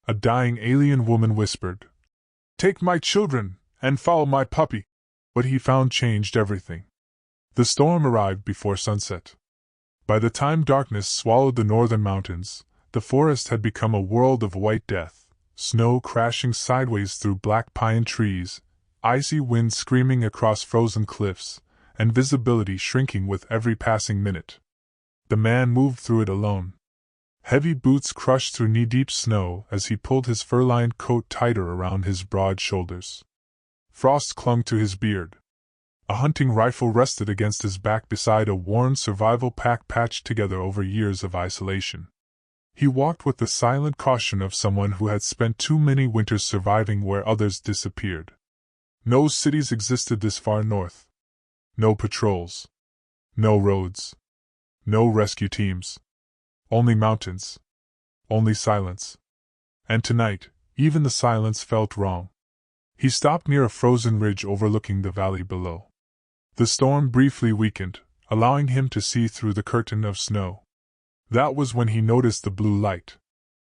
A dying alien woman whispered, "Take my children, and follow my puppy." What he found changed everything. The storm arrived before sunset. By the time darkness swallowed the northern mountains, the forest had become a world of white death, snow crashing sideways through black pine trees, icy wind screaming across frozen cliffs, and visibility shrinking with every passing minute. The man moved through it alone. Heavy boots crushed through knee-deep snow as he pulled his fur-lined coat tighter around his broad shoulders. Frost clung to his beard. A hunting rifle rested against his back beside a worn survival pack patched together over years of isolation. He walked with the silent caution of someone who had spent too many winters surviving where others disappeared. No cities existed this far north. No patrols. No roads. No rescue teams. Only mountains. Only silence. And tonight, even the silence felt wrong. He stopped near a frozen ridge overlooking the valley below. The storm briefly weakened, allowing him to see through the curtain of snow. That was when he noticed the blue light.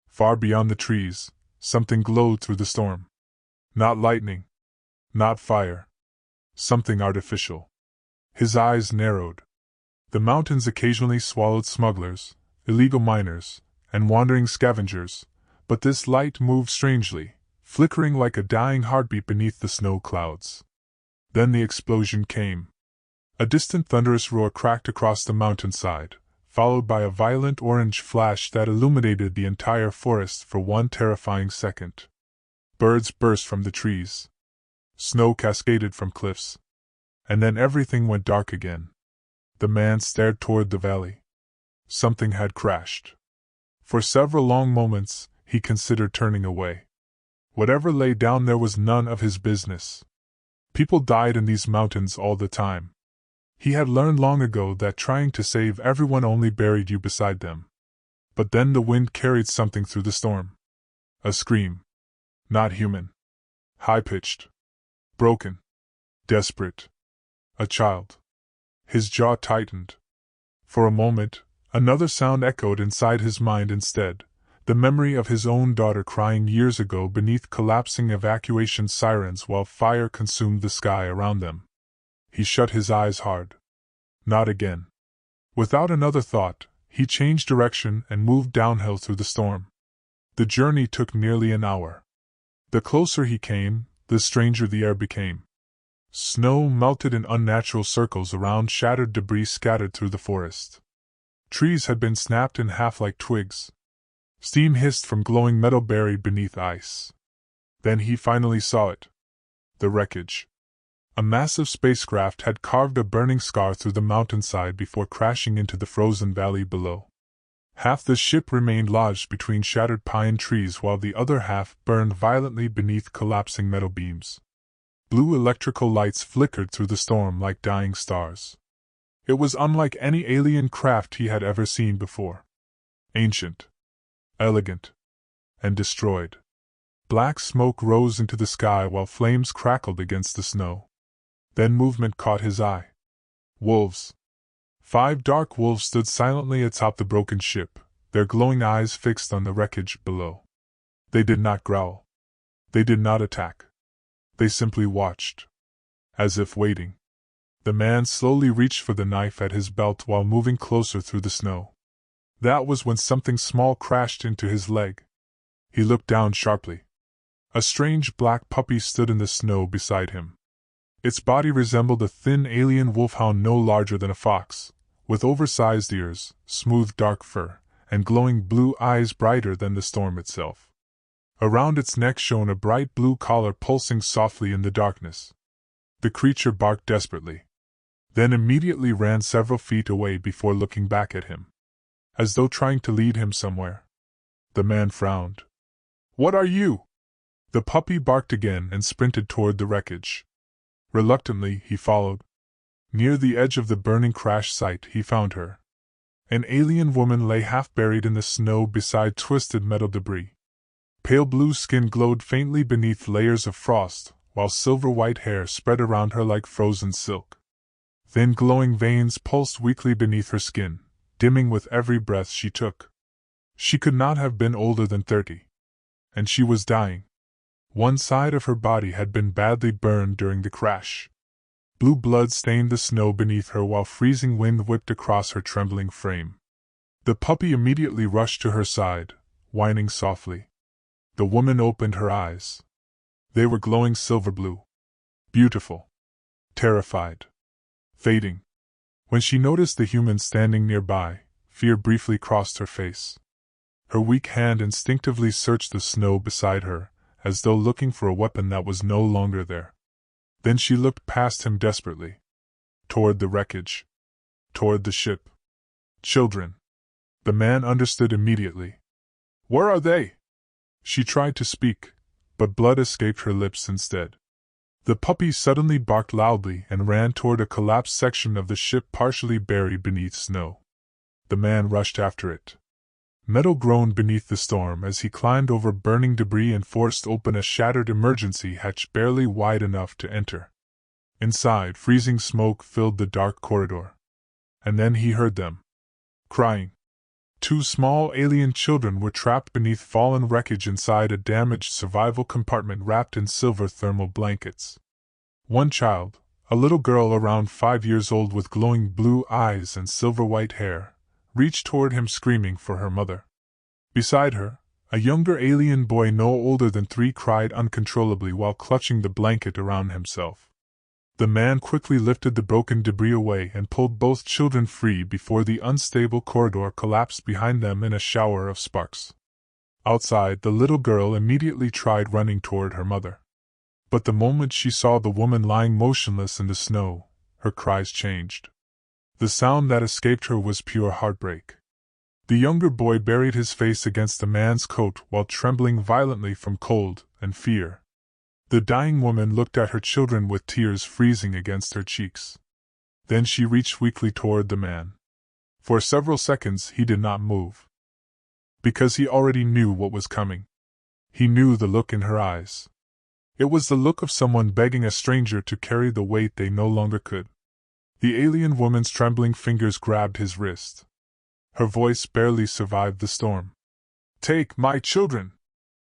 Far beyond the trees, something glowed through the storm. Not lightning. Not fire. Something artificial. His eyes narrowed. The mountains occasionally swallowed smugglers, illegal miners, and wandering scavengers, but this light moved strangely, flickering like a dying heartbeat beneath the snow clouds. Then the explosion came. A distant thunderous roar cracked across the mountainside, followed by a violent orange flash that illuminated the entire forest for one terrifying second. Birds burst from the trees. Snow cascaded from cliffs. And then everything went dark again. The man stared toward the valley. Something had crashed. For several long moments, he considered turning away. Whatever lay down there was none of his business. People died in these mountains all the time. He had learned long ago that trying to save everyone only buried you beside them. But then the wind carried something through the storm. A scream. Not human. High-pitched. Broken. Desperate. A child. His jaw tightened. For a moment, another sound echoed inside his mind instead, the memory of his own daughter crying years ago beneath collapsing evacuation sirens while fire consumed the sky around them. He shut his eyes hard. Not again. Without another thought, he changed direction and moved downhill through the storm. The journey took nearly an hour. The closer he came, the stranger the air became. Snow melted in unnatural circles around shattered debris scattered through the forest. Trees had been snapped in half like twigs. Steam hissed from glowing metal buried beneath ice. Then he finally saw it. The wreckage. A massive spacecraft had carved a burning scar through the mountainside before crashing into the frozen valley below. Half the ship remained lodged between shattered pine trees while the other half burned violently beneath collapsing metal beams. Blue electrical lights flickered through the storm like dying stars. It was unlike any alien craft he had ever seen before. Ancient. Elegant. And destroyed. Black smoke rose into the sky while flames crackled against the snow. Then movement caught his eye. Wolves. 5 dark wolves stood silently atop the broken ship, their glowing eyes fixed on the wreckage below. They did not growl. They did not attack. They simply watched. As if waiting. The man slowly reached for the knife at his belt while moving closer through the snow. That was when something small crashed into his leg. He looked down sharply. A strange black puppy stood in the snow beside him. Its body resembled a thin alien wolfhound no larger than a fox, with oversized ears, smooth dark fur, and glowing blue eyes brighter than the storm itself. Around its neck shone a bright blue collar pulsing softly in the darkness. The creature barked desperately. Then immediately ran several feet away before looking back at him. As though trying to lead him somewhere. The man frowned. "What are you?" The puppy barked again and sprinted toward the wreckage. Reluctantly, he followed. Near the edge of the burning crash site, he found her. An alien woman lay half buried in the snow beside twisted metal debris. Pale blue skin glowed faintly beneath layers of frost, while silver-white hair spread around her like frozen silk. Thin glowing veins pulsed weakly beneath her skin, dimming with every breath she took. She could not have been older than 30. and she was dying. One side of her body had been badly burned during the crash. Blue blood stained the snow beneath her while freezing wind whipped across her trembling frame. The puppy immediately rushed to her side, whining softly. The woman opened her eyes. They were glowing silver blue. Beautiful. Terrified. Fading. When she noticed the human standing nearby, fear briefly crossed her face. Her weak hand instinctively searched the snow beside her, as though looking for a weapon that was no longer there. Then she looked past him desperately. Toward the wreckage. Toward the ship. Children. The man understood immediately. Where are they? She tried to speak, but blood escaped her lips instead. The puppy suddenly barked loudly and ran toward a collapsed section of the ship partially buried beneath snow. The man rushed after it. Metal groaned beneath the storm as he climbed over burning debris and forced open a shattered emergency hatch barely wide enough to enter. Inside, freezing smoke filled the dark corridor. And then he heard them. Crying. 2 small alien children were trapped beneath fallen wreckage inside a damaged survival compartment wrapped in silver thermal blankets. One child, a little girl around 5 years old with glowing blue eyes and silver-white hair, reached toward him screaming for her mother. Beside her, a younger alien boy no older than 3 cried uncontrollably while clutching the blanket around himself. The man quickly lifted the broken debris away and pulled both children free before the unstable corridor collapsed behind them in a shower of sparks. Outside, the little girl immediately tried running toward her mother. But the moment she saw the woman lying motionless in the snow, her cries changed. The sound that escaped her was pure heartbreak. The younger boy buried his face against the man's coat while trembling violently from cold and fear. The dying woman looked at her children with tears freezing against her cheeks. Then she reached weakly toward the man. For several seconds he did not move. Because he already knew what was coming. He knew the look in her eyes. It was the look of someone begging a stranger to carry the weight they no longer could. The alien woman's trembling fingers grabbed his wrist. Her voice barely survived the storm. "Take my children!"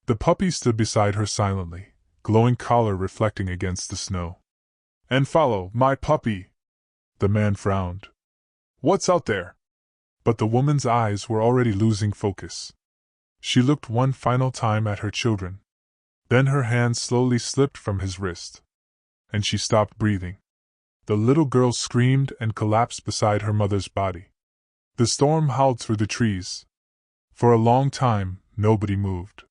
The puppy stood beside her silently, glowing collar reflecting against the snow. "And follow my puppy!" The man frowned. "What's out there?" But the woman's eyes were already losing focus. She looked one final time at her children. Then her hand slowly slipped from his wrist. And she stopped breathing. The little girl screamed and collapsed beside her mother's body. The storm howled through the trees. For a long time, nobody moved.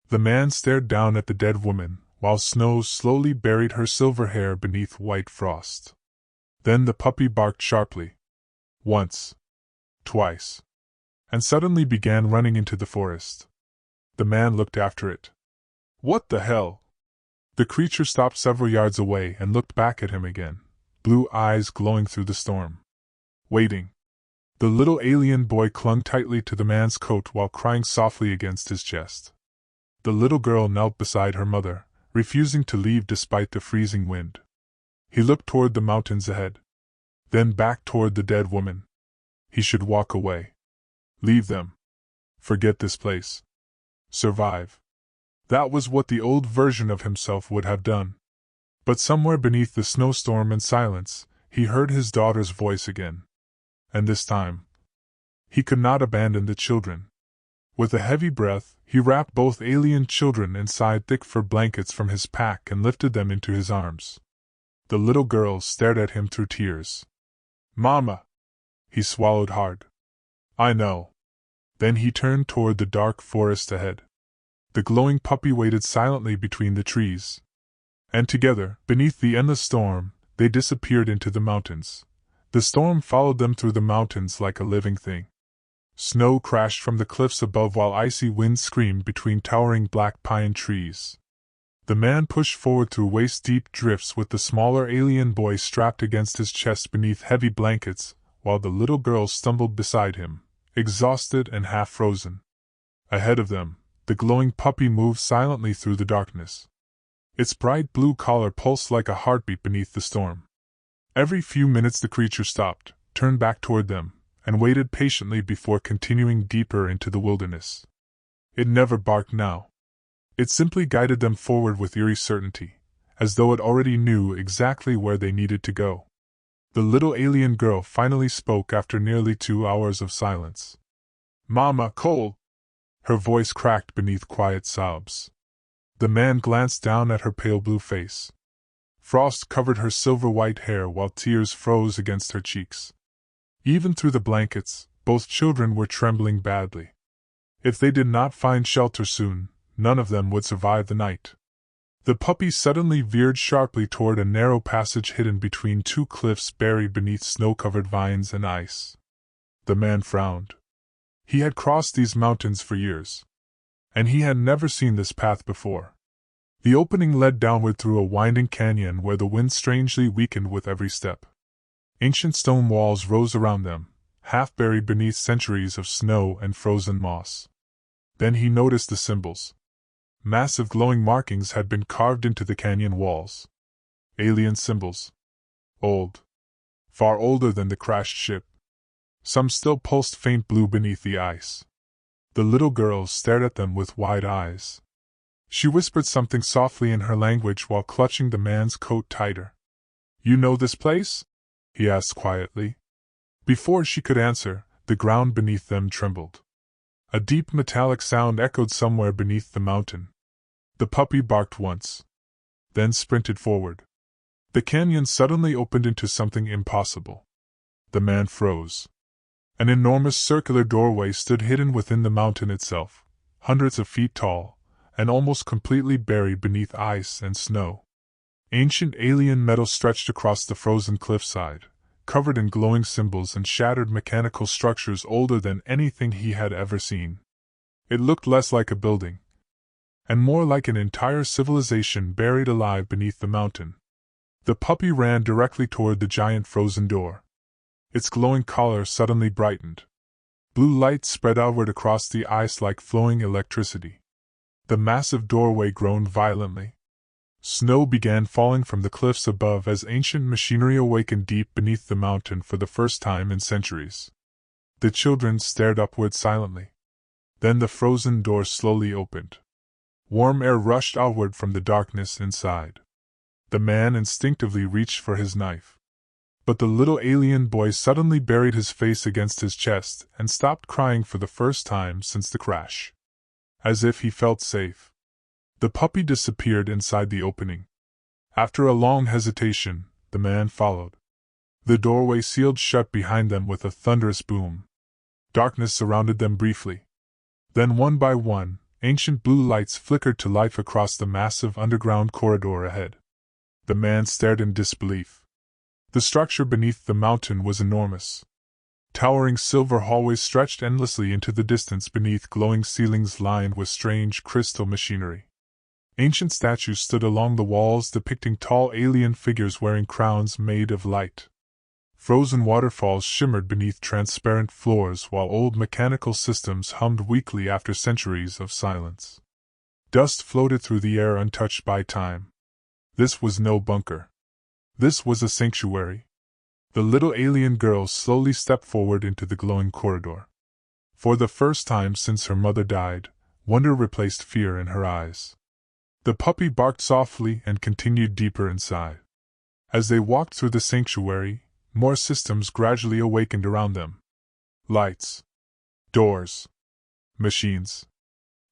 The man stared down at the dead woman, while snow slowly buried her silver hair beneath white frost. Then the puppy barked sharply. Once. Twice. And suddenly began running into the forest. The man looked after it. "What the hell?" The creature stopped several yards away and looked back at him again, blue eyes glowing through the storm. Waiting. The little alien boy clung tightly to the man's coat while crying softly against his chest. The little girl knelt beside her mother, refusing to leave despite the freezing wind. He looked toward the mountains ahead. Then back toward the dead woman. He should walk away. Leave them. Forget this place. Survive. That was what the old version of himself would have done. But somewhere beneath the snowstorm and silence, he heard his daughter's voice again. And this time, he could not abandon the children. With a heavy breath, he wrapped both alien children inside thick fur blankets from his pack and lifted them into his arms. The little girl stared at him through tears. "Mama!" He swallowed hard. "I know." Then he turned toward the dark forest ahead. The glowing puppy waited silently between the trees. And together, beneath the endless storm, they disappeared into the mountains. The storm followed them through the mountains like a living thing. Snow crashed from the cliffs above while icy winds screamed between towering black pine trees. The man pushed forward through waist-deep drifts with the smaller alien boy strapped against his chest beneath heavy blankets, while the little girl stumbled beside him, exhausted and half-frozen. Ahead of them, the glowing puppy moved silently through the darkness. Its bright blue collar pulsed like a heartbeat beneath the storm. Every few minutes the creature stopped, turned back toward them, and waited patiently before continuing deeper into the wilderness. It never barked now. It simply guided them forward with eerie certainty, as though it already knew exactly where they needed to go. The little alien girl finally spoke after nearly 2 hours of silence. "Mama, Cole!" Her voice cracked beneath quiet sobs. The man glanced down at her pale blue face. Frost covered her silver-white hair while tears froze against her cheeks. Even through the blankets, both children were trembling badly. If they did not find shelter soon, none of them would survive the night. The puppy suddenly veered sharply toward a narrow passage hidden between 2 cliffs buried beneath snow-covered vines and ice. The man frowned. He had crossed these mountains for years, and he had never seen this path before. The opening led downward through a winding canyon where the wind strangely weakened with every step. Ancient stone walls rose around them, half buried beneath centuries of snow and frozen moss. Then he noticed the symbols. Massive glowing markings had been carved into the canyon walls. Alien symbols. Old. Far older than the crashed ship. Some still pulsed faint blue beneath the ice. The little girl stared at them with wide eyes. She whispered something softly in her language while clutching the man's coat tighter. "You know this place?" he asked quietly. Before she could answer, the ground beneath them trembled. A deep metallic sound echoed somewhere beneath the mountain. The puppy barked once, then sprinted forward. The canyon suddenly opened into something impossible. The man froze. An enormous circular doorway stood hidden within the mountain itself, hundreds of feet tall, and almost completely buried beneath ice and snow. Ancient alien metal stretched across the frozen cliffside, covered in glowing symbols and shattered mechanical structures older than anything he had ever seen. It looked less like a building, and more like an entire civilization buried alive beneath the mountain. The puppy ran directly toward the giant frozen door. Its glowing collar suddenly brightened. Blue light spread outward across the ice like flowing electricity. The massive doorway groaned violently. Snow began falling from the cliffs above as ancient machinery awakened deep beneath the mountain for the first time in centuries. The children stared upward silently. Then the frozen door slowly opened. Warm air rushed outward from the darkness inside. The man instinctively reached for his knife. But the little alien boy suddenly buried his face against his chest and stopped crying for the first time since the crash. As if he felt safe. The puppy disappeared inside the opening. After a long hesitation, the man followed. The doorway sealed shut behind them with a thunderous boom. Darkness surrounded them briefly. Then one by one, ancient blue lights flickered to life across the massive underground corridor ahead. The man stared in disbelief. The structure beneath the mountain was enormous. Towering silver hallways stretched endlessly into the distance beneath glowing ceilings lined with strange crystal machinery. Ancient statues stood along the walls depicting tall alien figures wearing crowns made of light. Frozen waterfalls shimmered beneath transparent floors while old mechanical systems hummed weakly after centuries of silence. Dust floated through the air untouched by time. This was no bunker. This was a sanctuary. The little alien girl slowly stepped forward into the glowing corridor. For the first time since her mother died, wonder replaced fear in her eyes. The puppy barked softly and continued deeper inside. As they walked through the sanctuary, more systems gradually awakened around them. Lights. Doors. Machines.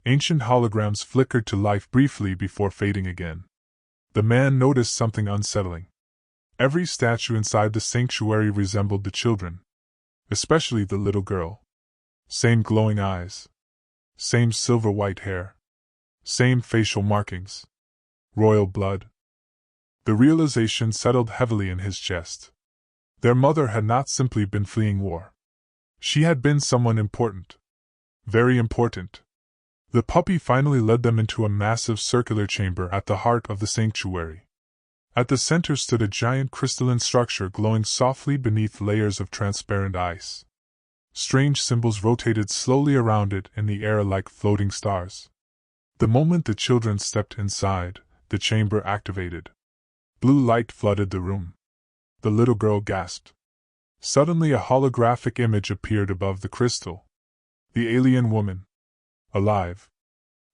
Ancient holograms flickered to life briefly before fading again. The man noticed something unsettling. Every statue inside the sanctuary resembled the children, especially the little girl. Same glowing eyes. Same silver-white hair. Same facial markings. Royal blood. The realization settled heavily in his chest. Their mother had not simply been fleeing war. She had been someone important. Very important. The puppy finally led them into a massive circular chamber at the heart of the sanctuary. At the center stood a giant crystalline structure glowing softly beneath layers of transparent ice. Strange symbols rotated slowly around it in the air like floating stars. The moment the children stepped inside, the chamber activated. Blue light flooded the room. The little girl gasped. Suddenly a holographic image appeared above the crystal. The alien woman. Alive.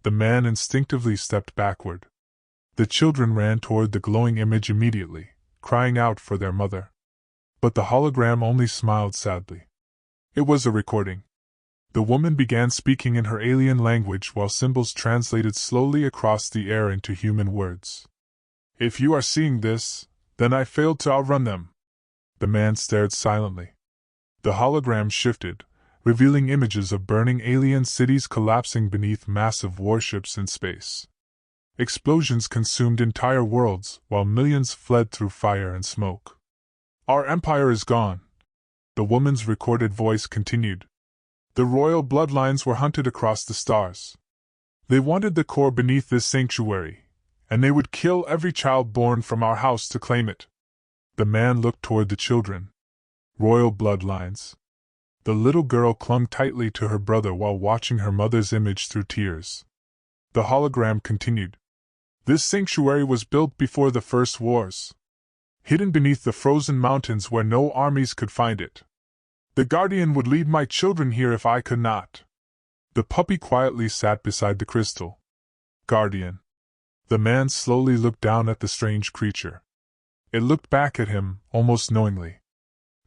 The man instinctively stepped backward. The children ran toward the glowing image immediately, crying out for their mother. But the hologram only smiled sadly. It was a recording. The woman began speaking in her alien language while symbols translated slowly across the air into human words. If you are seeing this, then I failed to outrun them. The man stared silently. The hologram shifted, revealing images of burning alien cities collapsing beneath massive warships in space. Explosions consumed entire worlds, while millions fled through fire and smoke. Our empire is gone. The woman's recorded voice continued. The royal bloodlines were hunted across the stars. They wanted the core beneath this sanctuary, and they would kill every child born from our house to claim it. The man looked toward the children. Royal bloodlines. The little girl clung tightly to her brother while watching her mother's image through tears. The hologram continued. This sanctuary was built before the first wars, hidden beneath the frozen mountains where no armies could find it. The guardian would lead my children here if I could not. The puppy quietly sat beside the crystal. Guardian. The man slowly looked down at the strange creature. It looked back at him, almost knowingly.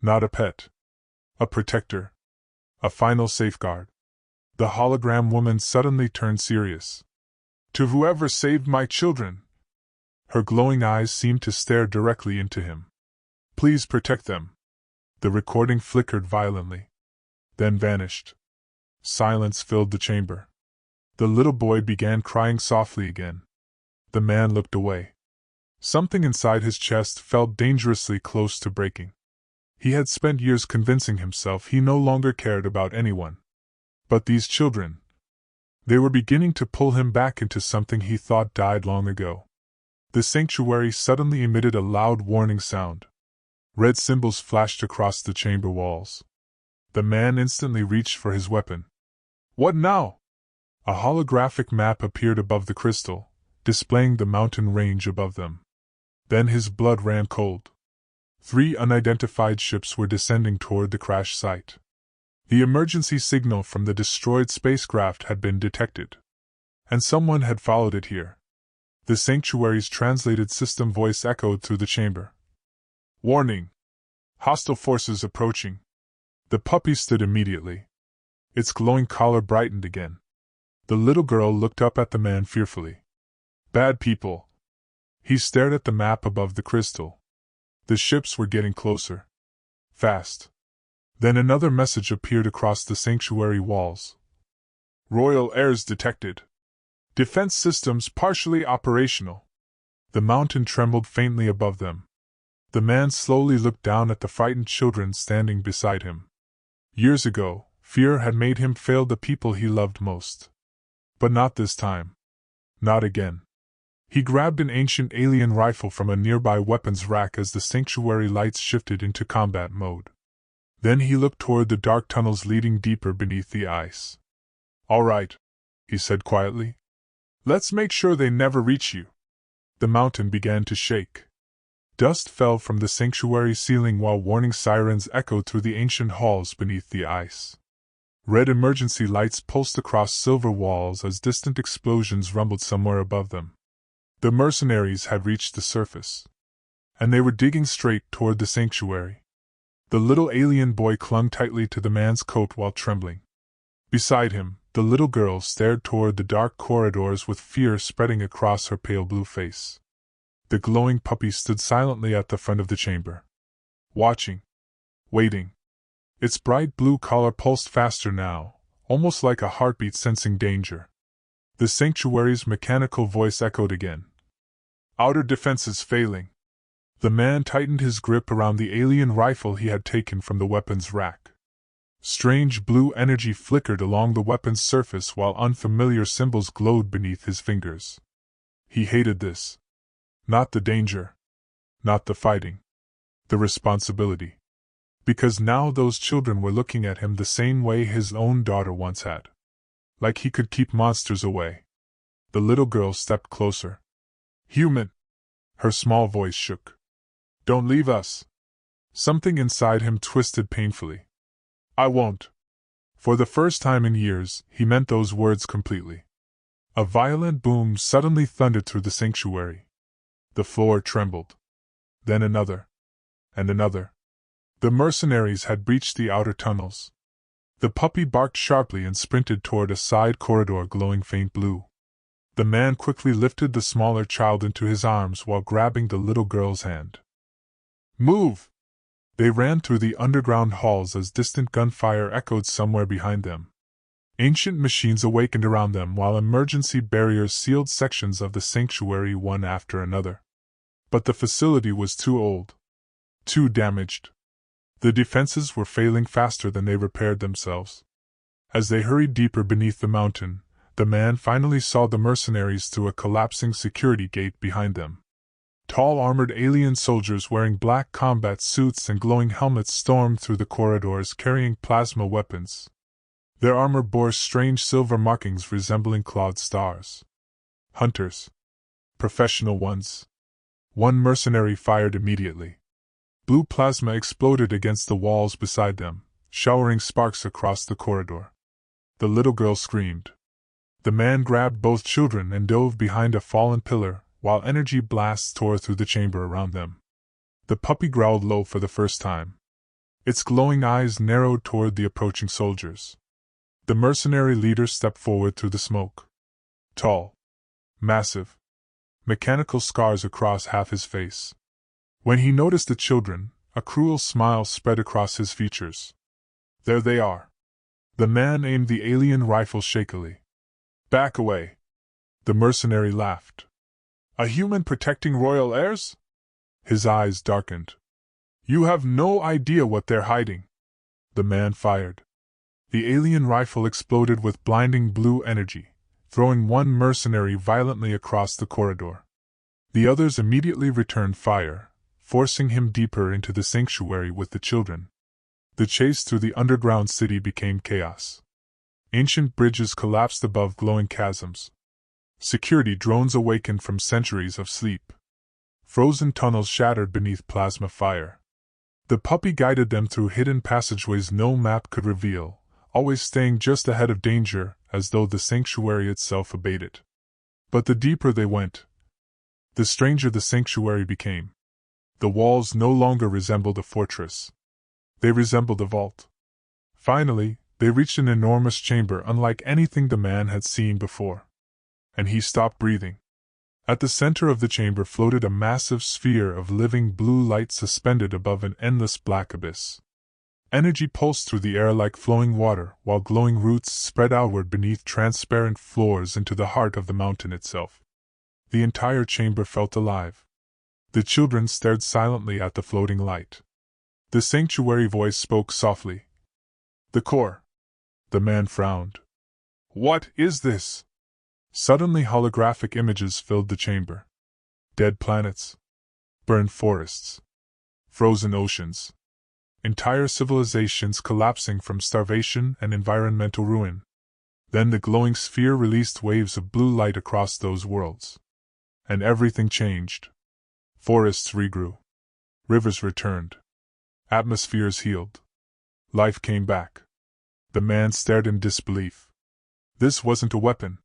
Not a pet. A protector. A final safeguard. The hologram woman suddenly turned serious. To whoever saved my children. Her glowing eyes seemed to stare directly into him. Please protect them. The recording flickered violently, then vanished. Silence filled the chamber. The little boy began crying softly again. The man looked away. Something inside his chest felt dangerously close to breaking. He had spent years convincing himself he no longer cared about anyone. But these children, they were beginning to pull him back into something he thought died long ago. The sanctuary suddenly emitted a loud warning sound. Red symbols flashed across the chamber walls. The man instantly reached for his weapon. What now? A holographic map appeared above the crystal, displaying the mountain range above them. Then his blood ran cold. 3 unidentified ships were descending toward the crash site. The emergency signal from the destroyed spacecraft had been detected, and someone had followed it here. The sanctuary's translated system voice echoed through the chamber. Warning! Hostile forces approaching. The puppy stood immediately. Its glowing collar brightened again. The little girl looked up at the man fearfully. Bad people. He stared at the map above the crystal. The ships were getting closer. Fast. Then another message appeared across the sanctuary walls. Royal errors detected. Defense systems partially operational. The mountain trembled faintly above them. The man slowly looked down at the frightened children standing beside him. Years ago, fear had made him fail the people he loved most. But not this time. Not again. He grabbed an ancient alien rifle from a nearby weapons rack as the sanctuary lights shifted into combat mode. Then he looked toward the dark tunnels leading deeper beneath the ice. All right, he said quietly. Let's make sure they never reach you. The mountain began to shake. Dust fell from the sanctuary ceiling while warning sirens echoed through the ancient halls beneath the ice. Red emergency lights pulsed across silver walls as distant explosions rumbled somewhere above them. The mercenaries had reached the surface, and they were digging straight toward the sanctuary. The little alien boy clung tightly to the man's coat while trembling. Beside him, the little girl stared toward the dark corridors with fear spreading across her pale blue face. The glowing puppy stood silently at the front of the chamber. Watching. Waiting. Its bright blue collar pulsed faster now, almost like a heartbeat sensing danger. The sanctuary's mechanical voice echoed again. Outer defenses failing. The man tightened his grip around the alien rifle he had taken from the weapons rack. Strange blue energy flickered along the weapon's surface while unfamiliar symbols glowed beneath his fingers. He hated this. Not the danger. Not the fighting. The responsibility. Because now those children were looking at him the same way his own daughter once had. Like he could keep monsters away. The little girl stepped closer. Human. Her small voice shook. Don't leave us. Something inside him twisted painfully. I won't. For the first time in years, he meant those words completely. A violent boom suddenly thundered through the sanctuary. The floor trembled. Then another. And another. The mercenaries had breached the outer tunnels. The puppy barked sharply and sprinted toward a side corridor glowing faint blue. The man quickly lifted the smaller child into his arms while grabbing the little girl's hand. "Move!" They ran through the underground halls as distant gunfire echoed somewhere behind them. Ancient machines awakened around them while emergency barriers sealed sections of the sanctuary one after another. But the facility was too old. Too damaged. The defenses were failing faster than they repaired themselves. As they hurried deeper beneath the mountain, the man finally saw the mercenaries through a collapsing security gate behind them. Tall armored alien soldiers wearing black combat suits and glowing helmets stormed through the corridors carrying plasma weapons. Their armor bore strange silver markings resembling clawed stars. Hunters. Professional ones. One mercenary fired immediately. Blue plasma exploded against the walls beside them, showering sparks across the corridor. The little girl screamed. The man grabbed both children and dove behind a fallen pillar, while energy blasts tore through the chamber around them. The puppy growled low for the first time. Its glowing eyes narrowed toward the approaching soldiers. The mercenary leader stepped forward through the smoke. Tall. Massive. Mechanical scars across half his face. When he noticed the children, a cruel smile spread across his features. "There they are." The man aimed the alien rifle shakily. "Back away." The mercenary laughed. "A human protecting royal heirs?" His eyes darkened. "You have no idea what they're hiding." The man fired. The alien rifle exploded with blinding blue energy, throwing one mercenary violently across the corridor. The others immediately returned fire, forcing him deeper into the sanctuary with the children. The chase through the underground city became chaos. Ancient bridges collapsed above glowing chasms. Security drones awakened from centuries of sleep. Frozen tunnels shattered beneath plasma fire. The puppy guided them through hidden passageways no map could reveal, always staying just ahead of danger, as though the sanctuary itself obeyed it. But the deeper they went, the stranger the sanctuary became. The walls no longer resembled a fortress. They resembled a vault. Finally, they reached an enormous chamber unlike anything the man had seen before. And he stopped breathing. At the center of the chamber floated a massive sphere of living blue light suspended above an endless black abyss. Energy pulsed through the air like flowing water, while glowing roots spread outward beneath transparent floors into the heart of the mountain itself. The entire chamber felt alive. The children stared silently at the floating light. The sanctuary voice spoke softly. "The core." The man frowned. "What is this?" Suddenly holographic images filled the chamber. Dead planets. Burned forests. Frozen oceans. Entire civilizations collapsing from starvation and environmental ruin. Then the glowing sphere released waves of blue light across those worlds. And everything changed. Forests regrew. Rivers returned. Atmospheres healed. Life came back. The man stared in disbelief. This wasn't a weapon.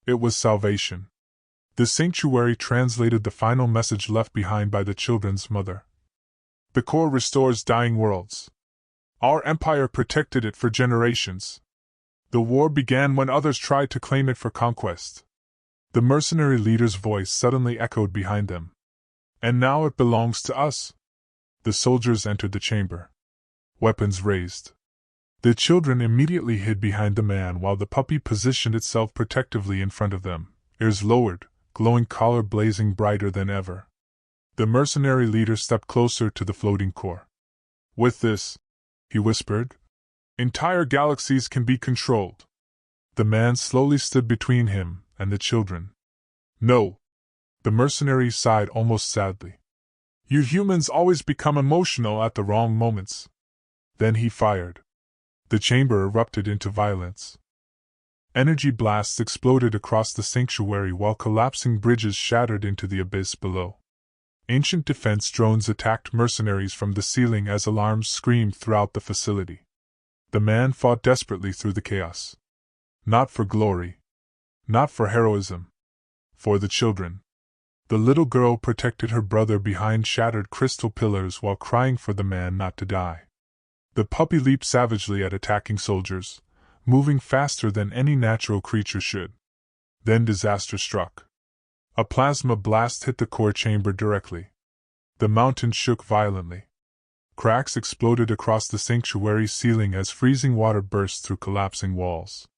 It was salvation. The sanctuary translated the final message left behind by the children's mother. The core restores dying worlds. Our empire protected it for generations. The war began when others tried to claim it for conquest. The mercenary leader's voice suddenly echoed behind them. And now it belongs to us. The soldiers entered the chamber. Weapons raised. The children immediately hid behind the man while the puppy positioned itself protectively in front of them, ears lowered, glowing collar blazing brighter than ever. The mercenary leader stepped closer to the floating core. "With this," he whispered, "entire galaxies can be controlled." The man slowly stood between him and the children. "No." The mercenary sighed almost sadly. "You humans always become emotional at the wrong moments." Then he fired. The chamber erupted into violence. Energy blasts exploded across the sanctuary while collapsing bridges shattered into the abyss below. Ancient defense drones attacked mercenaries from the ceiling as alarms screamed throughout the facility. The man fought desperately through the chaos. Not for glory. Not for heroism. For the children. The little girl protected her brother behind shattered crystal pillars while crying for the man not to die. The puppy leaped savagely at attacking soldiers, moving faster than any natural creature should. Then disaster struck. A plasma blast hit the core chamber directly. The mountain shook violently. Cracks exploded across the sanctuary ceiling as freezing water burst through collapsing walls.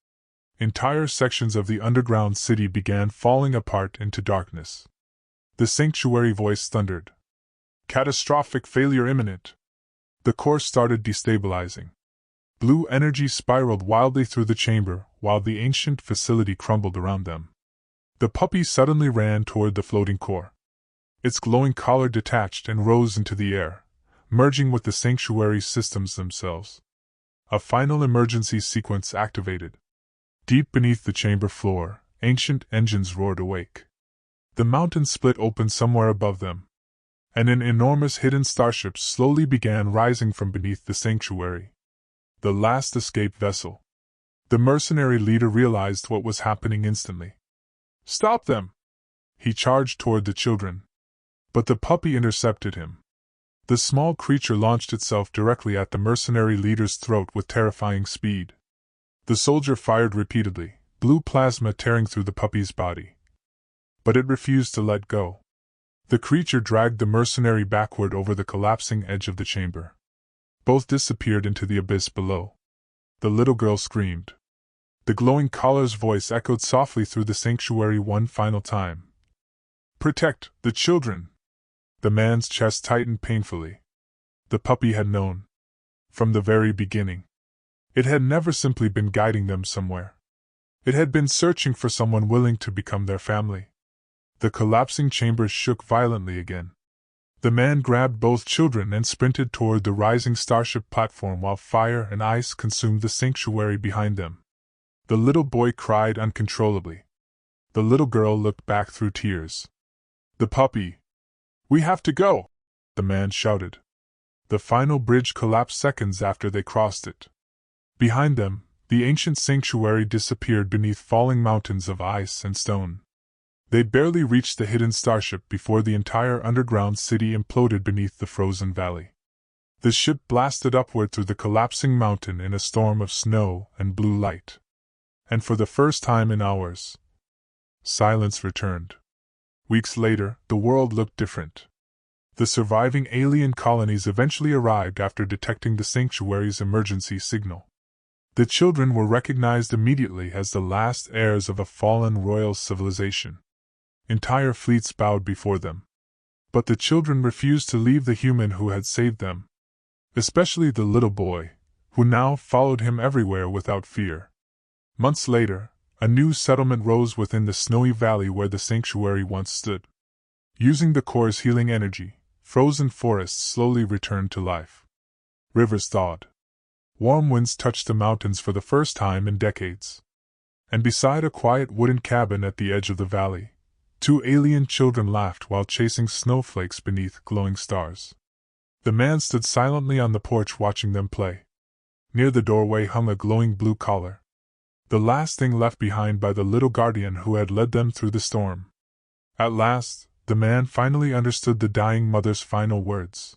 Entire sections of the underground city began falling apart into darkness. The sanctuary voice thundered. Catastrophic failure imminent. The core started destabilizing. Blue energy spiraled wildly through the chamber while the ancient facility crumbled around them. The puppy suddenly ran toward the floating core. Its glowing collar detached and rose into the air, merging with the sanctuary systems themselves. A final emergency sequence activated. Deep beneath the chamber floor, ancient engines roared awake. The mountain split open somewhere above them, and an enormous hidden starship slowly began rising from beneath the sanctuary. The last escape vessel. The mercenary leader realized what was happening instantly. Stop them! He charged toward the children. But the puppy intercepted him. The small creature launched itself directly at the mercenary leader's throat with terrifying speed. The soldier fired repeatedly, blue plasma tearing through the puppy's body. But it refused to let go. The creature dragged the mercenary backward over the collapsing edge of the chamber. Both disappeared into the abyss below. The little girl screamed. The glowing collar's voice echoed softly through the sanctuary one final time. Protect the children! The man's chest tightened painfully. The puppy had known. From the very beginning. It had never simply been guiding them somewhere. It had been searching for someone willing to become their family. The collapsing chamber shook violently again. The man grabbed both children and sprinted toward the rising starship platform while fire and ice consumed the sanctuary behind them. The little boy cried uncontrollably. The little girl looked back through tears. The puppy! We have to go! The man shouted. The final bridge collapsed seconds after they crossed it. Behind them, the ancient sanctuary disappeared beneath falling mountains of ice and stone. They barely reached the hidden starship before the entire underground city imploded beneath the frozen valley. The ship blasted upward through the collapsing mountain in a storm of snow and blue light. And for the first time in hours, silence returned. Weeks later, the world looked different. The surviving alien colonies eventually arrived after detecting the sanctuary's emergency signal. The children were recognized immediately as the last heirs of a fallen royal civilization. Entire fleets bowed before them. But the children refused to leave the human who had saved them. Especially the little boy, who now followed him everywhere without fear. Months later, a new settlement rose within the snowy valley where the sanctuary once stood. Using the core's healing energy, frozen forests slowly returned to life. Rivers thawed. Warm winds touched the mountains for the first time in decades. And beside a quiet wooden cabin at the edge of the valley, two alien children laughed while chasing snowflakes beneath glowing stars. The man stood silently on the porch watching them play. Near the doorway hung a glowing blue collar. The last thing left behind by the little guardian who had led them through the storm. At last, the man finally understood the dying mother's final words.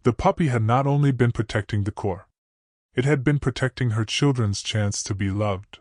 The puppy had not only been protecting the core. It had been protecting her children's chance to be loved.